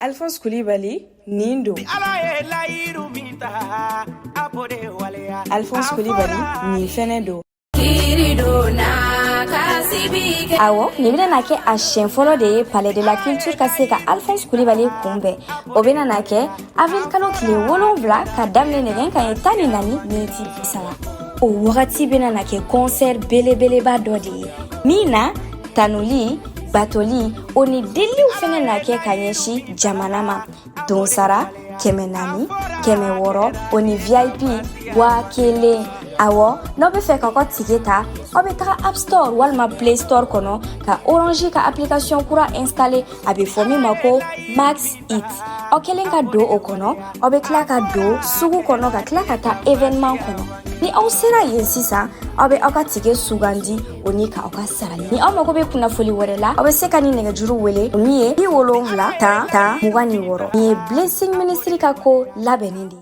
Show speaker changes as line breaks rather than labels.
Alphonse Coulibaly Nindo. Alphonse Coulibaly ni fenendo. Awo ni bena nake a shenfolo de Palais de la Culture kaseka Alphonse Coulibaly kumbe obena nake avril kalo kile wolonvla ka damne negen kan etani nani niti sala o wakati bena nake concert bele ba dodi mina tanuli batoli oni deli ufene nake kanyeshi jamanama don sara kemenani kemeworo oni VIP wa kele awo no be fe kako tiketa obe taka App Store walma Play Store kono ka Orange ka application kura installer abe fomi mako Max It okelen ka do okono obe klaka do sugu kono ka klaka ta événement kono ni au sera yensisa obe aka tike sugandi oni ka aka sarani ni au mako be kuna foli worela obe seka ni nega juru wele miye ni wolonvla ta mugani woro ni blessing ministry ka ko labenindi